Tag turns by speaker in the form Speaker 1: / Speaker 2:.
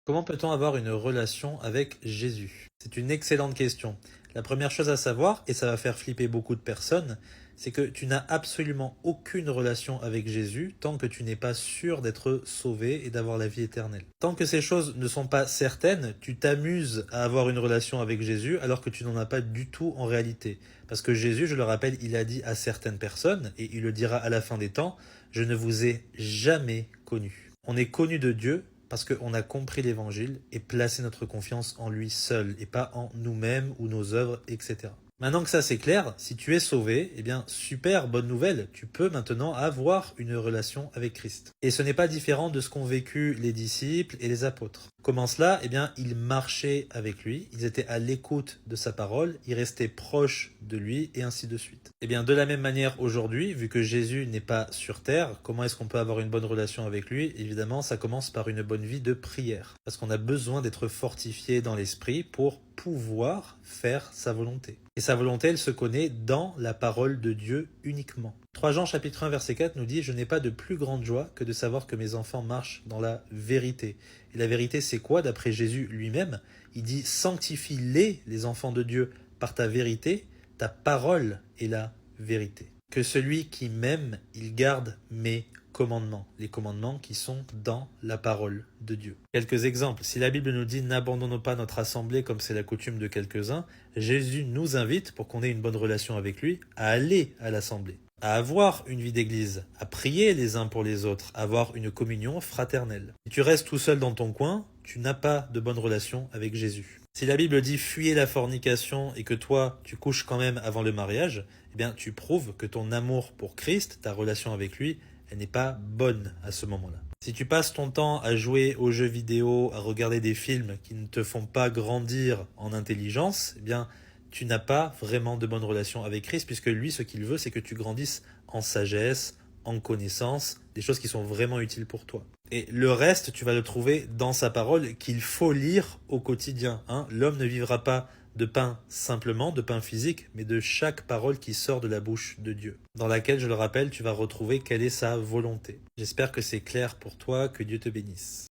Speaker 1: Comment peut-on avoir une relation avec Jésus? C'est une excellente question. La première chose à savoir, et ça va faire flipper beaucoup de personnes, c'est que tu n'as absolument aucune relation avec Jésus tant que tu n'es pas sûr d'être sauvé et d'avoir la vie éternelle. Tant que ces choses ne sont pas certaines, tu t'amuses à avoir une relation avec Jésus alors que tu n'en as pas du tout en réalité. Parce que Jésus, je le rappelle, il a dit à certaines personnes, et il le dira à la fin des temps, je ne vous ai jamais connu. On est connu de Dieu parce qu'on a compris l'évangile et placé notre confiance en lui seul et pas en nous-mêmes ou nos œuvres, etc. Maintenant que ça c'est clair, si tu es sauvé, eh bien super, bonne nouvelle, tu peux maintenant avoir une relation avec Christ. Et ce n'est pas différent de ce qu'ont vécu les disciples et les apôtres. Comment cela? Eh bien, ils marchaient avec lui, ils étaient à l'écoute de sa parole, ils restaient proches de lui et ainsi de suite. Eh bien, de la même manière aujourd'hui, vu que Jésus n'est pas sur terre, comment est-ce qu'on peut avoir une bonne relation avec lui? Évidemment, ça commence par une bonne vie de prière, parce qu'on a besoin d'être fortifié dans l'esprit pour pouvoir faire sa volonté. Et sa volonté, elle se connaît dans la parole de Dieu uniquement. 3 Jean chapitre 1 verset 4 nous dit « Je n'ai pas de plus grande joie que de savoir que mes enfants marchent dans la vérité. » Et la vérité, c'est quoi d'après Jésus lui-même? Il dit « Sanctifie-les, les enfants de Dieu, par ta vérité, ta parole est la vérité. » Que celui qui m'aime, il garde mes commandements, les commandements qui sont dans la parole de Dieu. Quelques exemples. Si la Bible nous dit n'abandonnons pas notre assemblée comme c'est la coutume de quelques-uns, Jésus nous invite, pour qu'on ait une bonne relation avec lui, à aller à l'assemblée, à avoir une vie d'église, à prier les uns pour les autres, à avoir une communion fraternelle. Si tu restes tout seul dans ton coin, tu n'as pas de bonne relation avec Jésus. Si la Bible dit fuyez la fornication et que toi tu couches quand même avant le mariage, eh bien tu prouves que ton amour pour Christ, ta relation avec lui, elle n'est pas bonne à ce moment-là. Si tu passes ton temps à jouer aux jeux vidéo, à regarder des films qui ne te font pas grandir en intelligence, eh bien tu n'as pas vraiment de bonne relation avec Christ, puisque lui, ce qu'il veut, c'est que tu grandisses en sagesse, en connaissance, des choses qui sont vraiment utiles pour toi. Et le reste, tu vas le trouver dans sa parole qu'il faut lire au quotidien. L'homme ne vivra pas de pain simplement, de pain physique, mais de chaque parole qui sort de la bouche de Dieu, dans laquelle, je le rappelle, tu vas retrouver quelle est sa volonté. J'espère que c'est clair pour toi, que Dieu te bénisse.